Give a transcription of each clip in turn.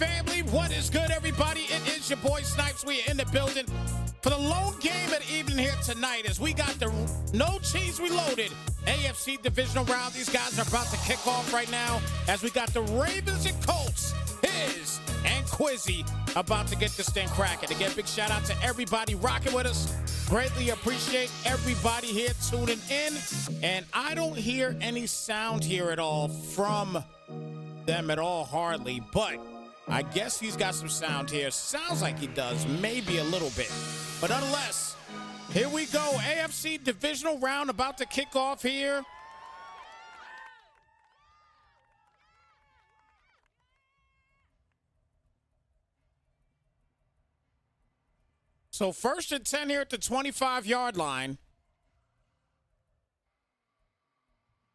family. What is good, everybody? It is your boy Snypz. We are in the building for the lone game of the evening here tonight as we got the No Cheese Reloaded AFC Divisional round. These guys are about to kick off right now as we got the Ravens and Colts, His and Quizzy, about to get this thing cracking. Again, big shout out to everybody rocking with us. Greatly appreciate everybody here tuning in. And I don't hear any sound here at all from them at all, hardly, but I guess he's got some sound here. Sounds like he does, maybe a little bit. But nonetheless, here we go. AFC Divisional round about to kick off here. So 1st and 10 here at the 25-yard line.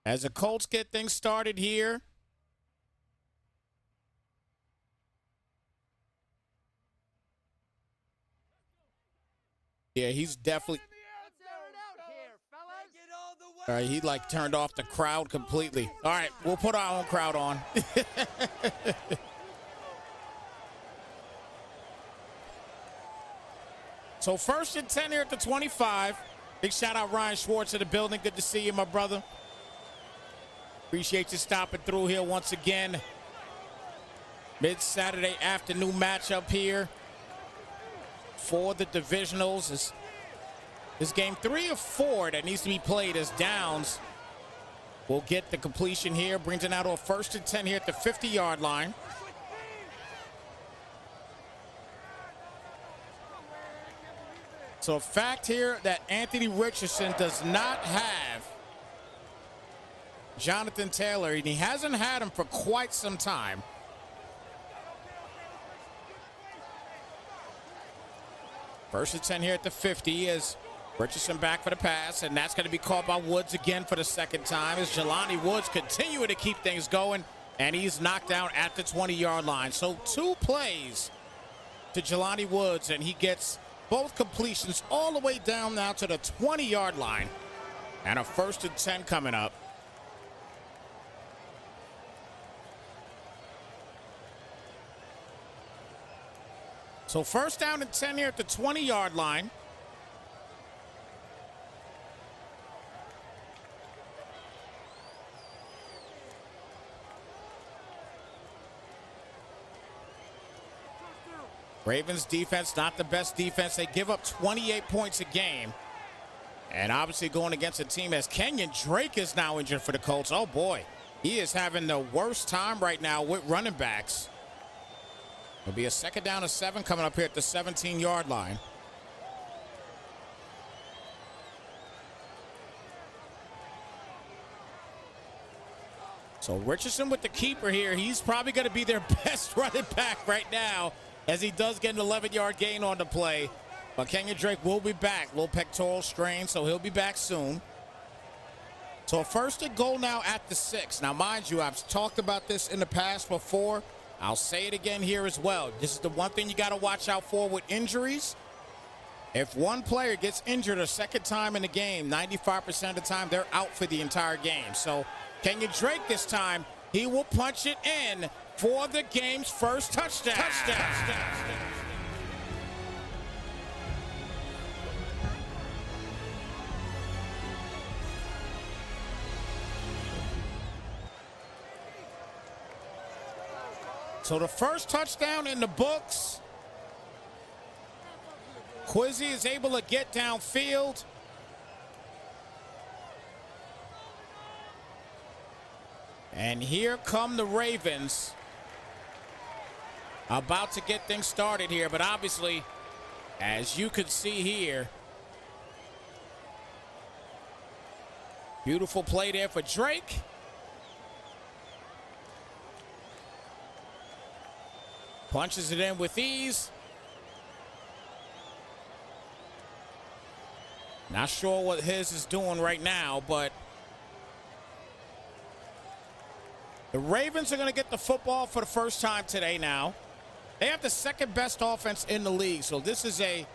As the Colts get things started here. Yeah, he's definitely. All right, he like turned off the crowd completely. All right, we'll put our own crowd on. So 1st and 10 here at the 25. Big shout out Ryan Schwartz in the building. Good to see you, my brother. Appreciate you stopping through here once again. Mid-Saturday afternoon matchup here for the divisionals. This game 3 of 4 that needs to be played as downs will get the completion here. Brings it out to a 1st and 10 here at the 50-yard line. So a fact here that Anthony Richardson does not have Jonathan Taylor, and he hasn't had him for quite some time. First and 10 here at the 50 is Richardson back for the pass, and that's going to be caught by Woods again for the second time as Jelani Woods continuing to keep things going, and he's knocked down at the 20-yard line. So 2 plays to Jelani Woods, and he gets both completions all the way down now to the 20-yard line. And a 1st and 10 coming up. So 1st down and 10 here at the 20-yard line. Ravens defense, not the best defense. They give up 28 points a game. And obviously going against a team as Kenyon Drake is now injured for the Colts. Oh boy, he is having the worst time right now with running backs. It'll be a 2nd down and 7 coming up here at the 17-yard line. So Richardson with the keeper here. He's probably going to be their best running back right now, as he does get an 11-yard gain on the play. But Kenyon Drake will be back. Little pectoral strain, so he'll be back soon. So 1st and goal now at the 6. Now, mind you, I've talked about this in the past before. I'll say it again here as well. This is the one thing you got to watch out for with injuries. If one player gets injured a second time in the game, 95% of the time, they're out for the entire game. So Kenyon Drake this time, he will punch it in for the game's first touchdown. So the first touchdown in the books. Quizzy is able to get downfield. And here come the Ravens. About to get things started here, but obviously, as you can see here, beautiful play there for Drake. Punches it in with ease. Not sure what his is doing right now, but the Ravens are going to get the football for the first time today now. They have the 2nd best offense in the league, so this is a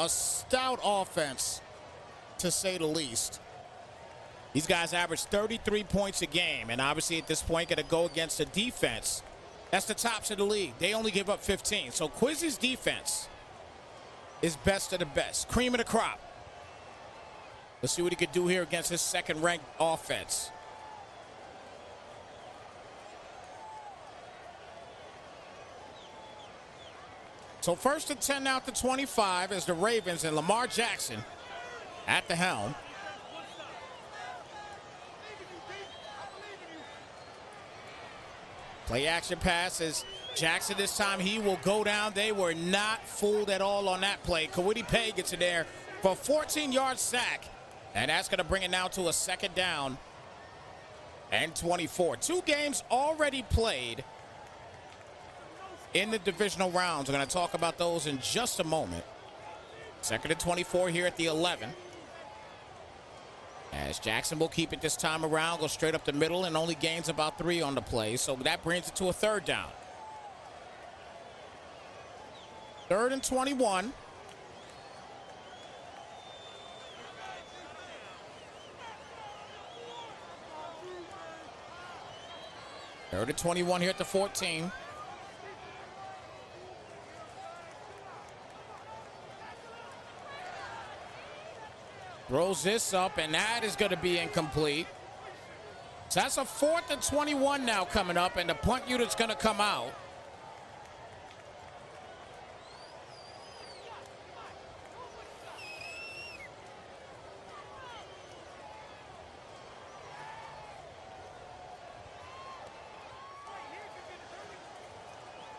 stout offense, to say the least. These guys average 33 points a game, and obviously at this point going to go against a defense That's the tops of the league. They only give up 15. So Quizzy's defense is best of the best. Cream of the crop. Let's see what he could do here against his second-ranked offense. So 1st and 10 out to 25 as the Ravens and Lamar Jackson at the helm. Play action passes. Jackson this time, he will go down. They were not fooled at all on that play. Kawhi Pay gets in there for a 14-yard sack. And that's going to bring it now to a 2nd down and 24. 2 games already played in the divisional rounds. We're going to talk about those in just a moment. 2nd and 24 here at the 11. As Jackson will keep it this time around, go straight up the middle, and only gains about 3 on the play. So that brings it to a 3rd down. 3rd and 21. Third and 21 here at the 14. Throws this up, and that is going to be incomplete. So that's a 4th and 21 now coming up, and the punt unit's going to come out.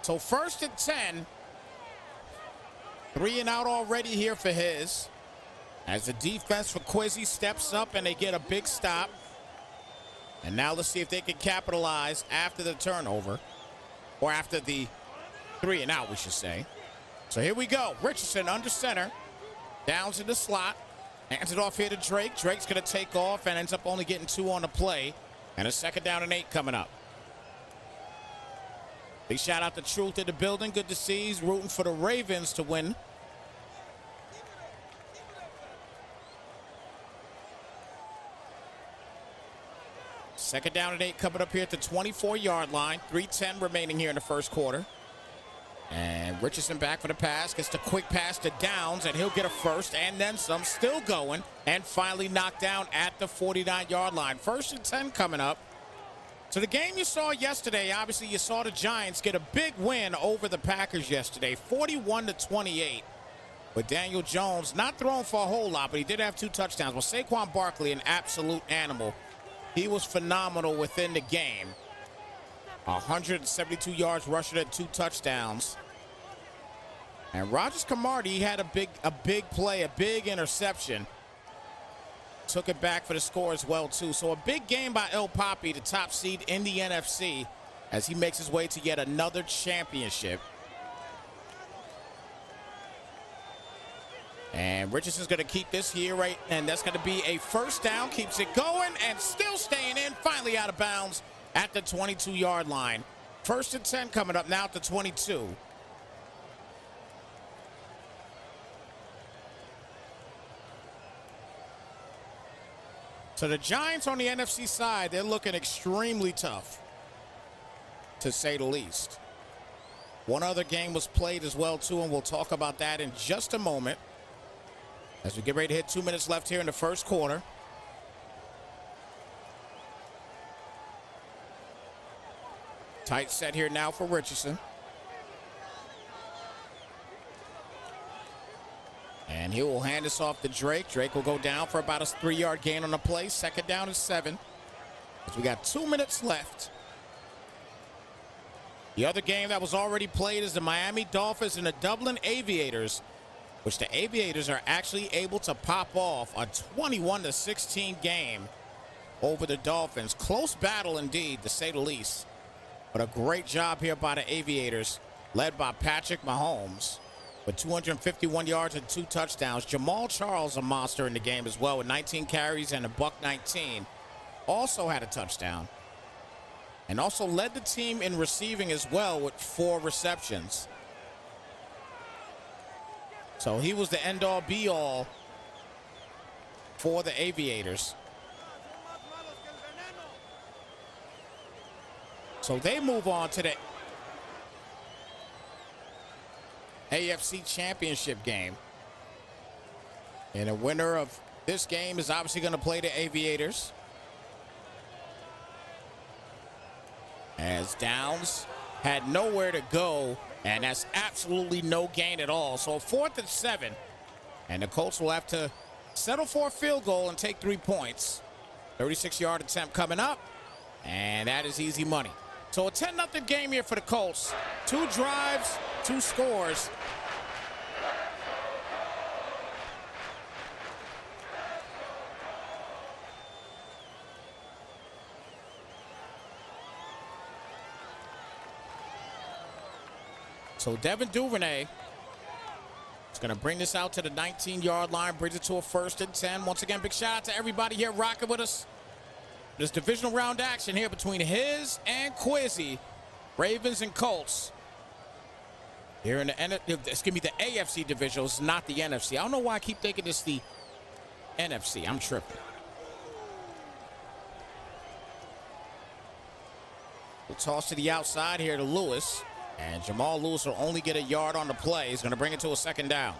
So 1st and 10. 3 and out already here for his. As the defense for Quizzy steps up and they get a big stop. And now let's see if they can capitalize after the turnover. Or after the 3 and out, we should say. So here we go. Richardson under center. Downs in the slot. Hands it off here to Drake. Drake's going to take off and ends up only getting 2 on the play. And a 2nd down and 8 coming up. Big shout out to Truth in the building. Good to see. He's rooting for the Ravens to win. Second down and 8 coming up here at the 24-yard line. 3:10 remaining here in the first quarter. And Richardson back for the pass. Gets the quick pass to Downs, and he'll get a first and then some. Still going, and finally knocked down at the 49-yard line. 1st and 10 coming up. So the game you saw yesterday, obviously you saw the Giants get a big win over the Packers yesterday, 41-28. With Daniel Jones not throwing for a whole lot, but he did have 2 touchdowns. Well, Saquon Barkley, an absolute animal. He was phenomenal within the game. 172 yards rushing at 2 touchdowns. And Rogers Camardi had a big play, a big interception. Took it back for the score as well, too. So a big game by El Papi, the top seed in the NFC, as he makes his way to yet another championship. And Richardson's going to keep this here, right? And that's going to be a 1st down. Keeps it going and still staying in. Finally out of bounds at the 22-yard line. 1st and 10 coming up now at the 22. So the Giants on the NFC side, they're looking extremely tough, to say the least. One other game was played as well, too, and we'll talk about that in just a moment. As we get ready to hit 2 minutes left here in the first quarter. Tight set here now for Richardson. And he will hand this off to Drake. Drake will go down for about a 3-yard gain on the play. 2nd down and 7. As we got 2 minutes left. The other game that was already played is the Miami Dolphins and the Dublin Aviators, which the Aviators are actually able to pop off a 21-16 game over the Dolphins. Close battle indeed, to say the least. But a great job here by the Aviators, led by Patrick Mahomes, with 251 yards and 2 touchdowns. Jamal Charles, a monster in the game as well, with 19 carries and a $119. Also had a touchdown. And also led the team in receiving as well with 4 receptions. So he was the end-all, be-all for the Aviators. So they move on to the AFC Championship game. And the winner of this game is obviously going to play the Aviators. As Downs had nowhere to go, and that's absolutely no gain at all. So 4th and 7, and the Colts will have to settle for a field goal and take 3 points. 36-yard attempt coming up, and that is easy money. So a 10-0 game here for the Colts. 2 drives, 2 scores. So Devin Duvernay is going to bring this out to the 19-yard line, brings it to a 1st and 10. Once again, big shout out to everybody here rocking with us. There's divisional round action here between his and Quizzy, Ravens and Colts. Here in the AFC divisionals, not the NFC. I don't know why I keep thinking it's the NFC. I'm tripping. We'll toss to the outside here to Lewis. And Jamal Lewis will only get a yard on the play. He's going to bring it to a 2nd down.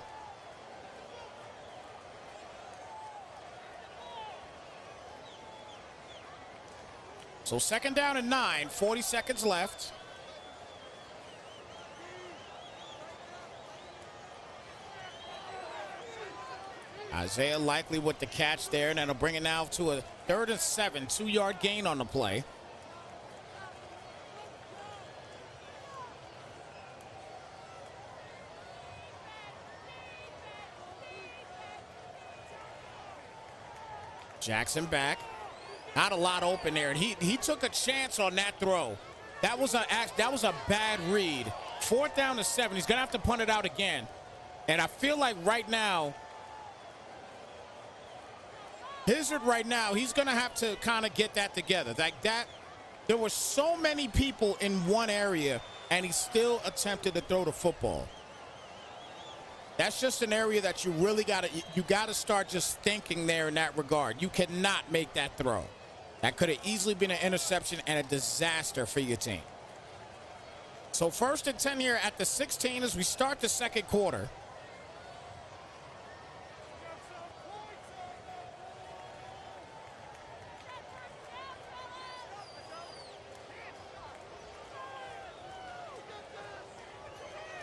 So 2nd down and 9, 40 seconds left. Isaiah Likely with the catch there, and that'll bring it now to a 3rd and 7, 2-yard gain on the play. Jackson back. Not a lot open there, and he took a chance on that throw. That was a bad read. 4th down to 7. He's gonna have to punt it out again. And I feel like right now, Hizzard right now, he's gonna have to kind of get that together. Like that, there were so many people in one area, and he still attempted to throw the football. That's just an area that you really gotta start just thinking there in that regard. You cannot make that throw. That could have easily been an interception and a disaster for your team. So 1st and 10 here at the 16 as we start the 2nd quarter.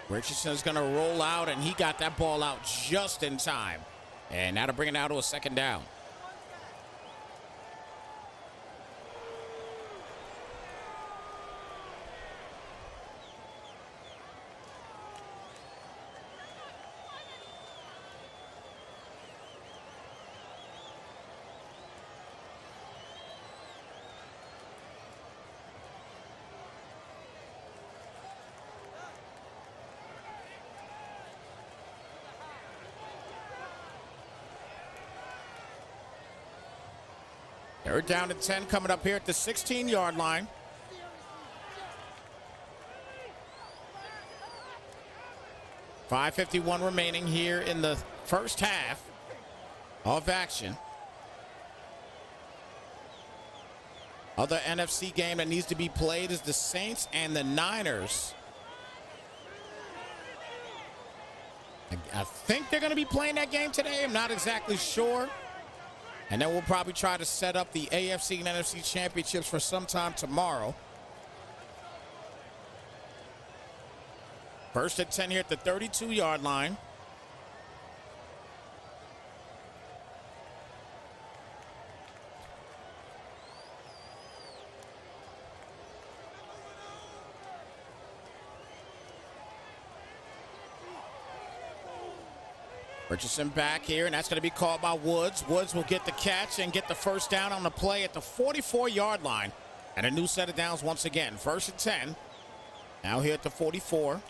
Richardson's going to roll out, and he got that ball out just in time. And that'll bring it out to a 2nd down. They're down to 10 coming up here at the 16-yard line. .551 remaining here in the first half of action. Other NFC game that needs to be played is the Saints and the Niners. I think they're going to be playing that game today. I'm not exactly sure. And then we'll probably try to set up the AFC and NFC championships for sometime tomorrow. 1st and 10 here at the 32-yard line. Richardson back here, and that's going to be called by Woods. Woods will get the catch and get the 1st down on the play at the 44-yard line. And a new set of downs once again. 1st and 10. Now here at the 44.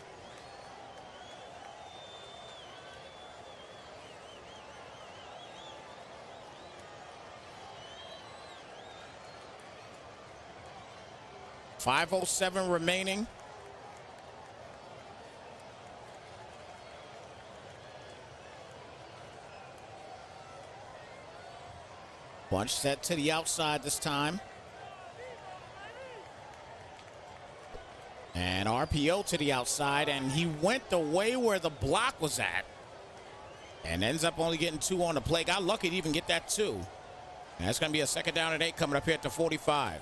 .507 remaining. Bunch set to the outside this time. And RPO to the outside, and he went the way where the block was at. And ends up only getting 2 on the play. Got lucky to even get that 2. And that's going to be a 2nd down and 8 coming up here at the 45.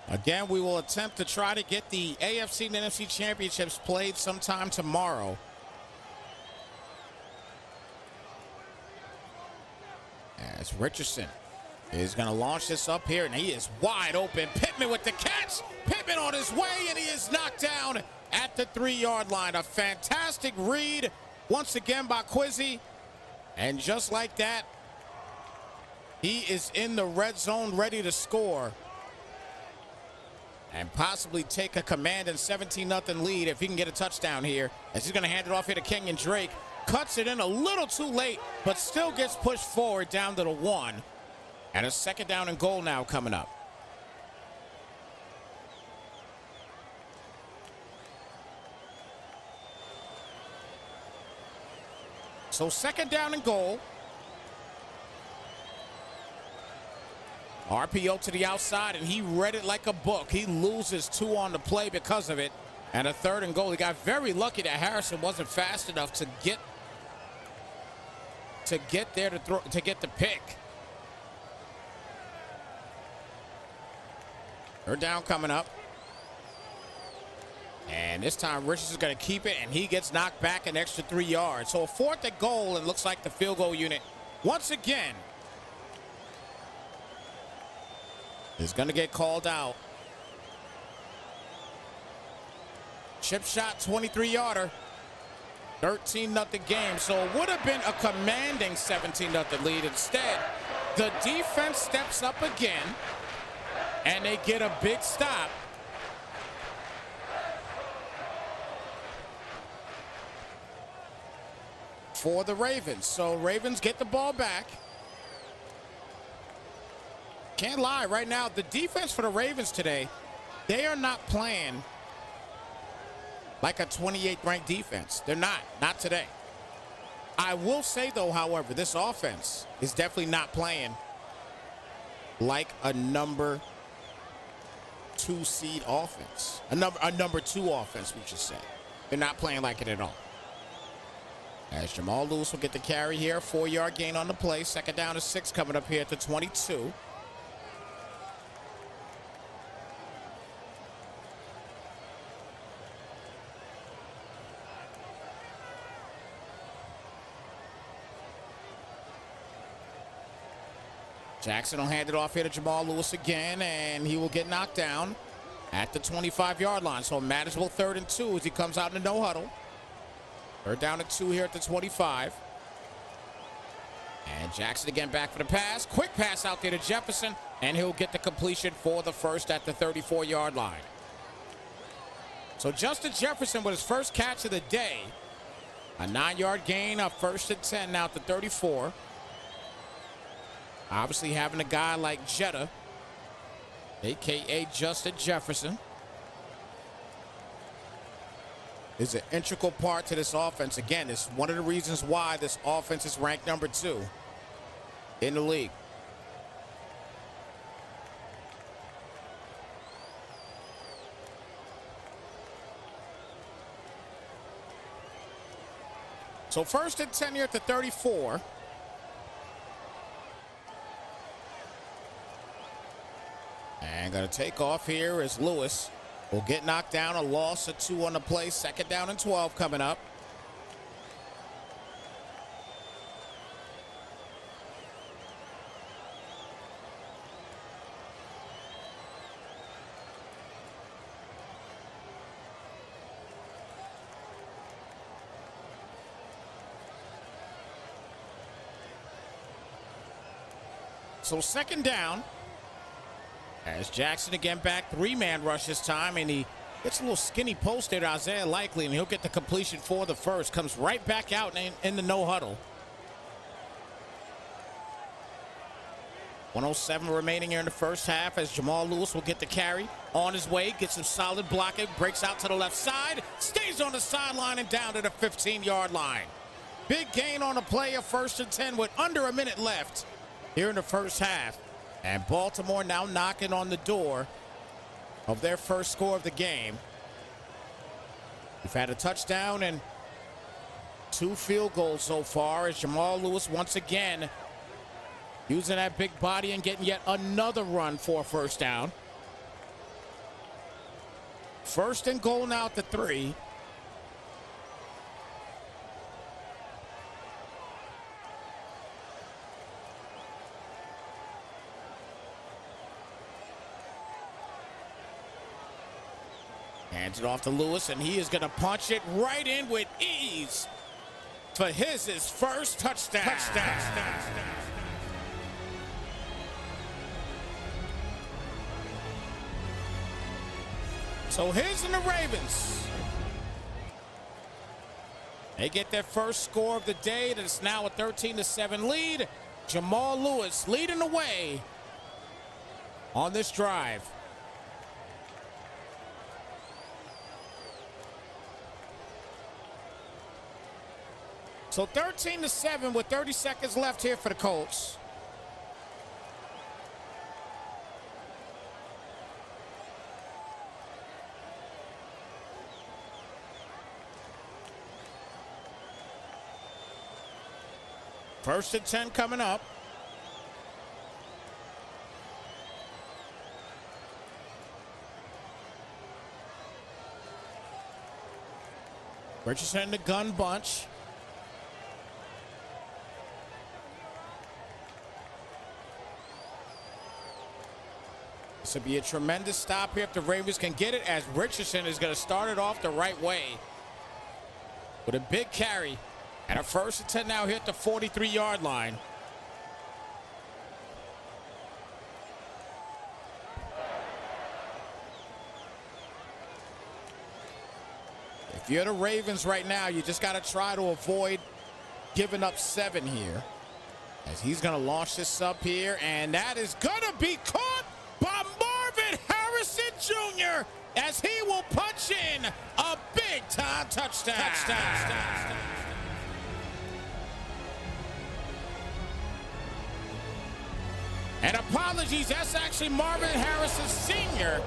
Again, we will attempt to try to get the AFC and NFC championships played sometime tomorrow. As Richardson is going to launch this up here, and he is wide open. Pittman with the catch. Pittman on his way, and he is knocked down at the 3-yard line. A fantastic read once again by Quizzy. And just like that, he is in the red zone ready to score and possibly take a commanding 17-0 lead if he can get a touchdown here. As he's going to hand it off here to Kenyon Drake. Cuts it in a little too late, but still gets pushed forward down to the 1. And a 2nd down and goal now coming up. So 2nd down and goal. RPO to the outside, and he read it like a book. He loses 2 on the play because of it. And a 3rd and goal. He got very lucky that Harrison wasn't fast enough to get there to get the pick. 3rd down coming up. And this time Richardson's going to keep it, and he gets knocked back an extra 3 yards. So a 4th and goal, and looks like the field goal unit once again is going to get called out. Chip shot, 23-yarder. 13-0 game. So it would have been a commanding 17-0 lead. Instead, the defense steps up again, and they get a big stop. For the Ravens. So Ravens get the ball back. Can't lie, right now, the defense for the Ravens today, they are not playing like a 28th ranked defense. They're not today. I will say, though, however, this offense is definitely not playing like a number 2 seed offense. A number 2 offense, we should say. They're not playing like it at all. As Jamal Lewis will get the carry here. 4-yard gain on the play. 2nd down and 6 coming up here at the 22. Jackson will hand it off here to Jamal Lewis again, and he will get knocked down at the 25-yard line. So a manageable 3rd and 2 as he comes out in the no huddle. 3rd down and 2 here at the 25. And Jackson again back for the pass. Quick pass out there to Jefferson, and he'll get the completion for the 1st at the 34-yard line. So Justin Jefferson with his first catch of the day. A 9-yard gain, a 1st and 10 now at the 34. Obviously having a guy like Jetta, a.k.a. Justin Jefferson, is an integral part to this offense. Again, it's one of the reasons why this offense is ranked number 2 in the league. So 1st and 10 here at the 34. And going to take off here is Lewis. Will get knocked down. A loss of 2 on the play. 2nd down and 12 coming up. So 2nd down. As Jackson again back, 3-man rush this time, and he gets a little skinny post there to Isaiah Likely, and he'll get the completion for the 1st. Comes right back out in the no huddle. 1:07 remaining here in the 1st half as Jamal Lewis will get the carry on his way, gets some solid blocking, breaks out to the left side, stays on the sideline and down to the 15-yard line. Big gain on the play of 1st and 10 with under a minute left. here in the first half. And Baltimore now knocking on the door of their first score of the game. We've had a touchdown and 2 field goals so far as Jamal Lewis once again using that big body and getting yet another run for a first down. First and goal now at the 3. Hands it off to Lewis, and he is going to punch it right in with ease for his first touchdown. So his and the Ravens, they get their first score of the day. That's now a 13-7 lead. Jamal Lewis leading the way on this drive. So 13-7 with 30 seconds left here for the Colts. First and 10 coming up. Richardson in the gun bunch. This will be a tremendous stop here if the Ravens can get it, as Richardson is going to start it off the right way with a big carry. And a first and 10 now here at the 43-yard line. If you're the Ravens right now, you just got to try to avoid giving up 7 here, as he's going to launch this up here, and that is going to be caught by Marvin Harrison Jr. as he will punch in a big-time touchdown. And apologies, that's actually Marvin Harrison Sr.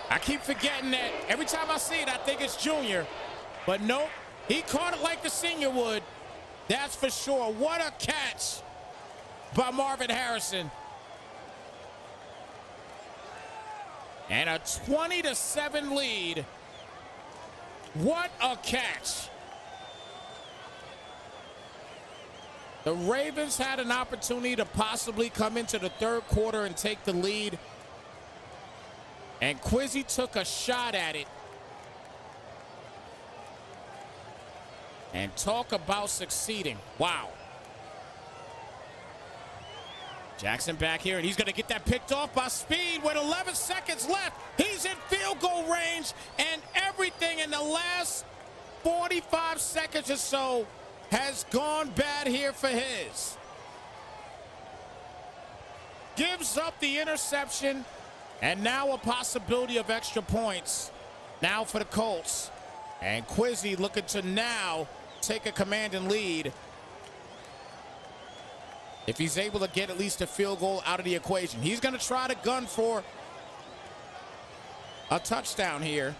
I keep forgetting that. Every time I see it, I think it's Junior. But nope, he caught it like the senior would. That's for sure. What a catch by Marvin Harrison. And a 20-7 lead. What a catch. The Ravens had an opportunity to possibly come into the third quarter and take the lead. And Quizzy took a shot at it. And talk about succeeding. Wow. Jackson back here, and he's going to get that picked off by Speed with 11 seconds left. He's in field goal range, and everything in the last 45 seconds or so has gone bad here for his. Gives up the interception, and now a possibility of extra points now for the Colts. And Quizzy looking to now take a commanding lead if he's able to get at least a field goal out of the equation. He's going to try to gun for a touchdown here.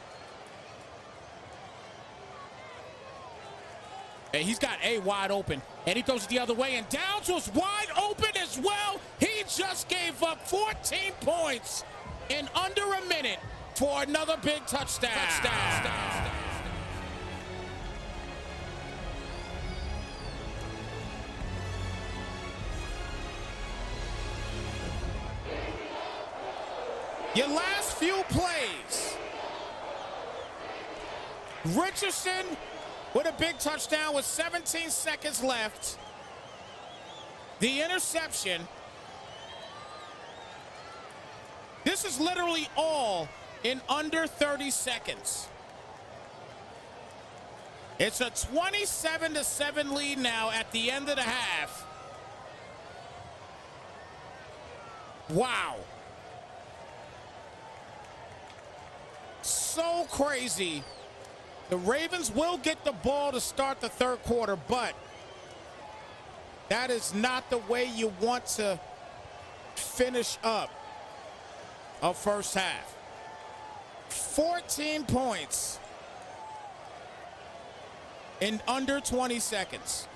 And he's got A wide open, and he throws it the other way, and Downs was wide open as well. He just gave up 14 points in under a minute for another big touchdown. Your last few plays. Richardson with a big touchdown with 17 seconds left. The interception. This is literally all in under 30 seconds. It's a 27-7 lead now at the end of the half. Wow. So crazy. The Ravens will get the ball to start the third quarter, but That is not the way you want to finish up a first half. 14 points in under 20 seconds.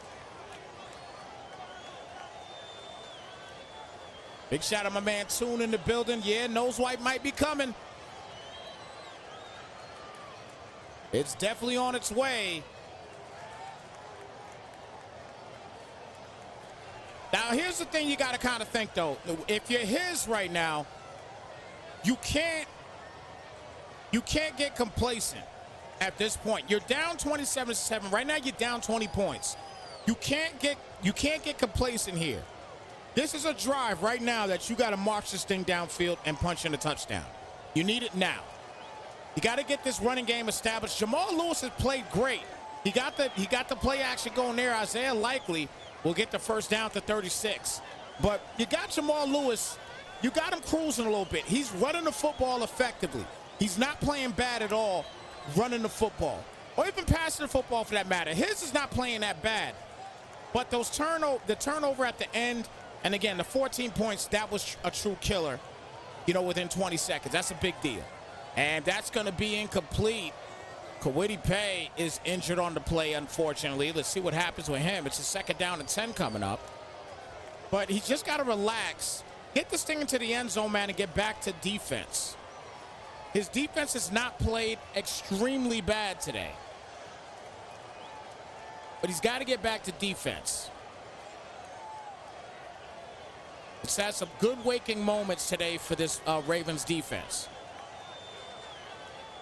Big shout out my man Toon in the building. Yeah, nose wipe might be coming. It's definitely on its way. Now, here's the thing you got to kind of think, though. If you're his right now, you can't get complacent at this point. You're down 27-7. Right now, you're down 20 points. You can't get complacent here. This is a drive right now that you got to march this thing downfield and punch in a touchdown. You need it now. You got to get this running game established. Jamal Lewis has played great. He got the play action going there. Isaiah Likely will get the first down to 36. But you got Jamal Lewis. You got him cruising a little bit. He's running the football effectively. He's not playing bad at all running the football. Or even passing the football for that matter. His is not playing that bad. But the turnover at the end, and again, the 14 points, that was a true killer, within 20 seconds. That's a big deal. And that's going to be incomplete. Kwity Paye is injured on the play, unfortunately. Let's see what happens with him. It's a 2nd down and 10 coming up. But he's just got to relax, get this thing into the end zone, man, and get back to defense. His defense has not played extremely bad today. But he's got to get back to defense. It's had some good waking moments today for this Ravens defense.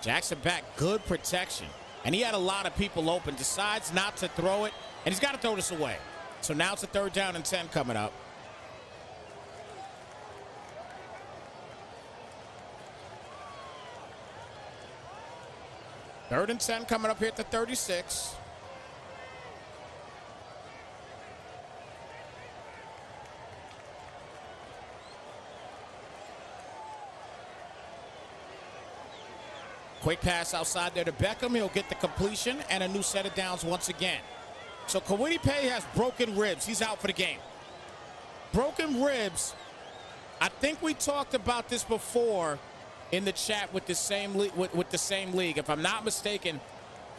Jackson back, good protection. And he had a lot of people open, decides not to throw it, and he's got to throw this away. So now it's a 3rd down and 10 coming up. Third and 10 coming up here at the 36. Quick pass outside there to Beckham. He'll get the completion and a new set of downs once again. So Kwity Paye has broken ribs. He's out for the game. Broken ribs. I think we talked about this before in the chat with the same league. If I'm not mistaken,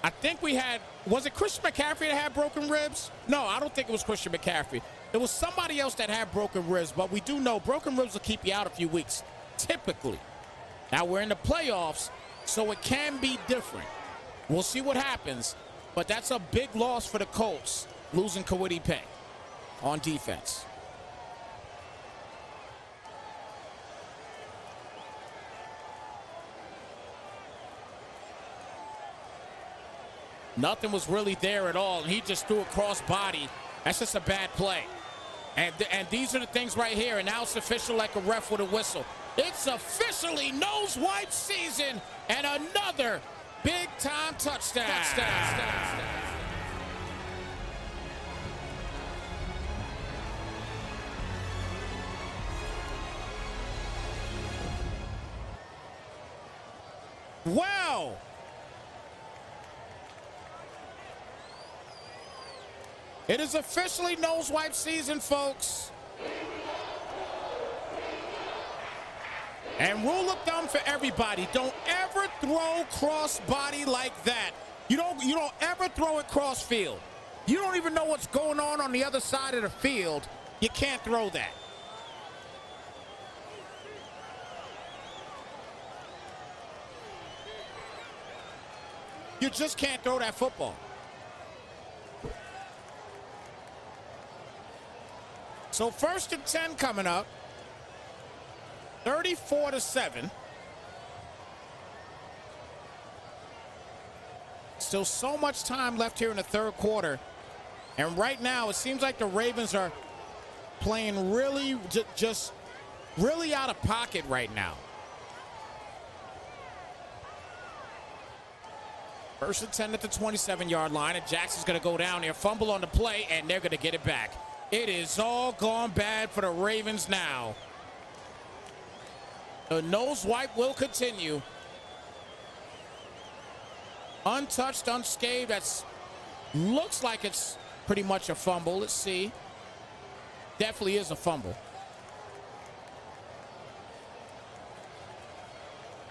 I think we had, was it Christian McCaffrey that had broken ribs? No, I don't think it was Christian McCaffrey. It was somebody else that had broken ribs, but we do know broken ribs will keep you out a few weeks, typically. Now we're in the playoffs, so it can be different. We'll see what happens, but that's a big loss for the Colts, losing Kwity Paye on defense. Nothing was really there at all, and he just threw a cross body. That's just a bad play. And these are the things right here, and now it's official like a ref with a whistle. It's officially nose wipe season, and another big-time touchdown. Wow. It is officially nose wipe season, folks. And rule of thumb for everybody, don't ever throw cross body like that. You don't ever throw it cross field. You don't even know what's going on the other side of the field. You can't throw that. You just can't throw that football. So 1st and 10 coming up. 34-7. Still so much time left here in the 3rd quarter. And right now, it seems like the Ravens are playing really, just really out of pocket right now. 1st and 10 at the 27-yard line, and Jackson's going to go down there, fumble on the play, and they're going to get it back. It is all gone bad for the Ravens now. The nose wipe will continue. Untouched, unscathed. Looks like it's pretty much a fumble. Let's see. Definitely is a fumble.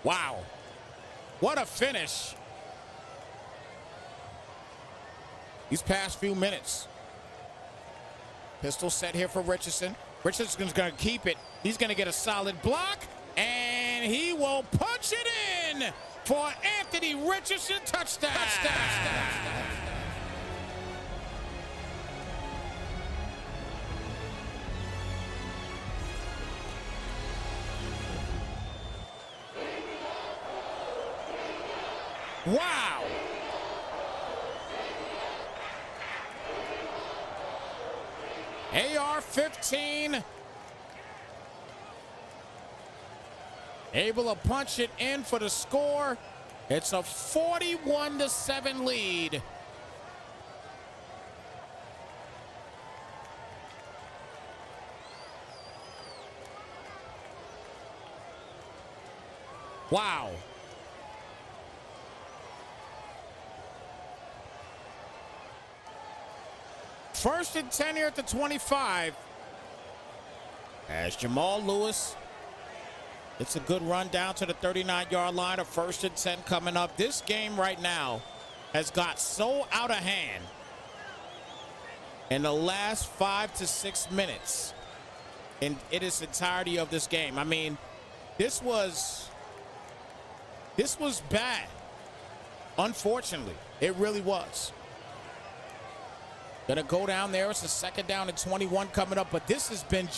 Wow. What a finish. These past few minutes. Pistol set here for Richardson. Richardson's going to keep it. He's going to get a solid block, and he will punch it in for Anthony Richardson. Touchdown. Wow. AR-15 able to punch it in for the score. It's a 41-7 lead. Wow. First and 10 here at the 25. As Jamal Lewis, it's a good run down to the 39-yard line. A first and 10 coming up. This game right now has got so out of hand in the last 5 to 6 minutes in its entirety of this game. I mean, this was bad. Unfortunately, it really was. Gonna go down there. It's a second down and 21 coming up, but this has been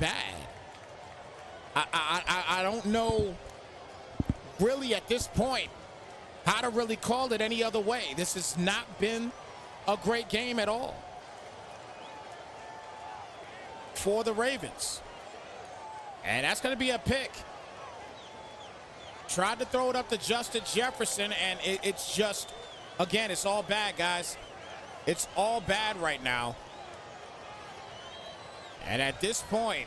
bad. I don't know really at this point how to really call it any other way. This has not been a great game at all for the Ravens. And that's gonna be a pick. Tried to throw it up to Justin Jefferson, and it's just, again, it's all bad, guys. It's all bad right now. And at this point,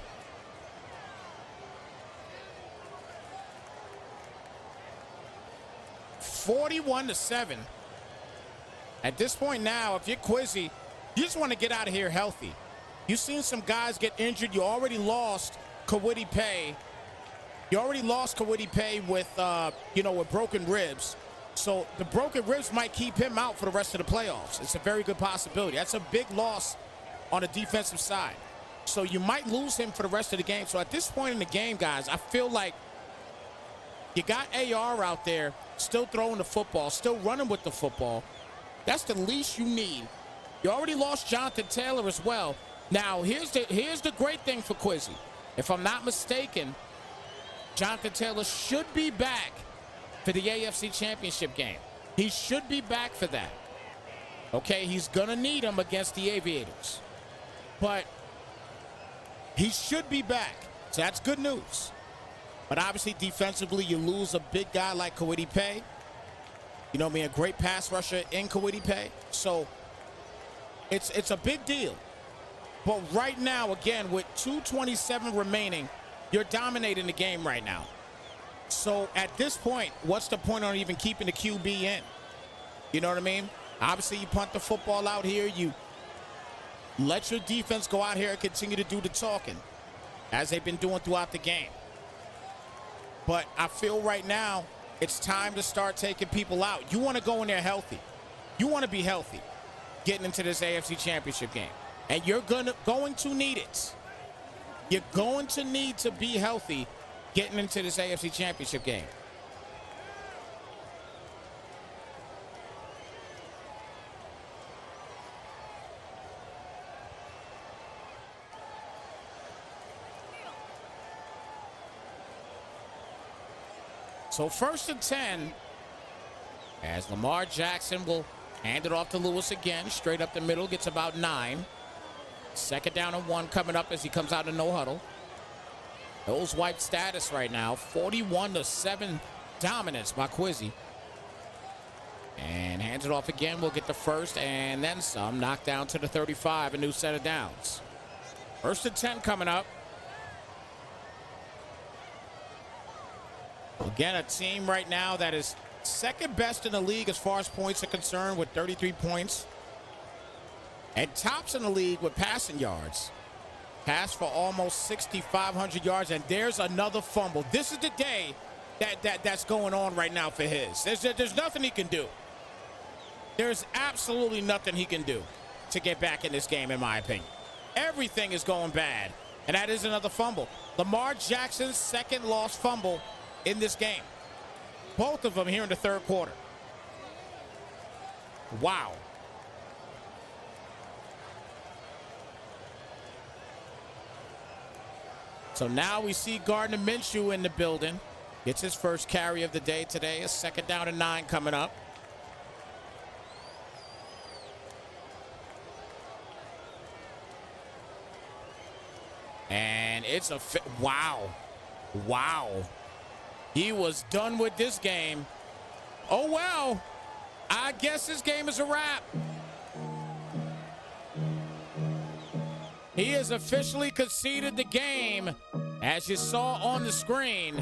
(41-7). At this point now, if you're Quizzy, you just want to get out of here healthy. You've seen some guys get injured. You already lost Kwity Paye. You already lost Kwity Paye with, with broken ribs. So the broken ribs might keep him out for the rest of the playoffs. It's a very good possibility. That's a big loss on the defensive side. So you might lose him for the rest of the game. So at this point in the game, guys, I feel like you got AR out there still throwing the football, still running with the football. That's the least you need. You already lost Jonathan Taylor as well. Now, here's the great thing for Quizzy. If I'm not mistaken, Jonathan Taylor should be back for the AFC Championship game. He should be back for that. Okay, he's gonna need him against the Aviators. But he should be back. So that's good news. But obviously defensively, you lose a big guy like Kwity Paye. You know what I mean? A great pass rusher in Kwity Paye. So it's a big deal. But right now, again, with 2:27 remaining, you're dominating the game right now. So at this point, what's the point on even keeping the QB in? You know what I mean? Obviously, you punt the football out here. You let your defense go out here and continue to do the talking, as they've been doing throughout the game. But I feel right now, it's time to start taking people out. You want to go in there healthy. You want to be healthy getting into this AFC Championship game. And you're going to need it. You're going to need to be healthy getting into this AFC Championship game. So first and 10, as Lamar Jackson will hand it off to Lewis again, straight up the middle, gets about 9. Second down and 1 coming up as he comes out of no huddle. Those wipe status right now, 41-7 dominance by Quizzy. And hands it off again. We'll get the first and then some. Knocked down to the 35, a new set of downs. First and 10 coming up. Again, a team right now that is second best in the league as far as points are concerned with 33 points. And tops in the league with passing yards. Passed for almost 6,500 yards, and there's another fumble. This is the day that's going on right now for his. There's nothing he can do. There's absolutely nothing he can do to get back in this game, in my opinion. Everything is going bad, and that is another fumble. Lamar Jackson's second lost fumble in this game. Both of them here in the third quarter. Wow. So now we see Gardner Minshew in the building. Gets his first carry of the day today. A 2nd down and 9 coming up. And it's a wow. Wow. He was done with this game. Oh, well. I guess this game is a wrap. He has officially conceded the game, as you saw on the screen.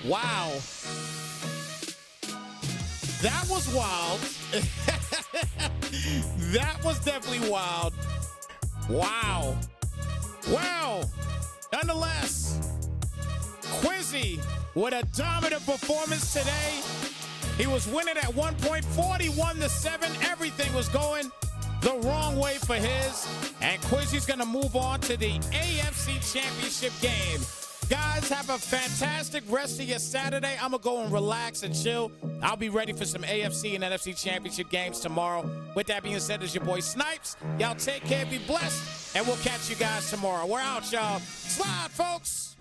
Wow. That was wild. That was definitely wild. Wow. Well, nonetheless, Quizzy with a dominant performance today. He was winning at 1 point, 41-7. Everything was going the wrong way for his. And Quizzy's going to move on to the AFC Championship game. Guys, have a fantastic rest of your Saturday. I'm going to go and relax and chill. I'll be ready for some AFC and NFC Championship games tomorrow. With that being said, it's your boy Snypz. Y'all take care, be blessed, and we'll catch you guys tomorrow. We're out, y'all. Slide, folks.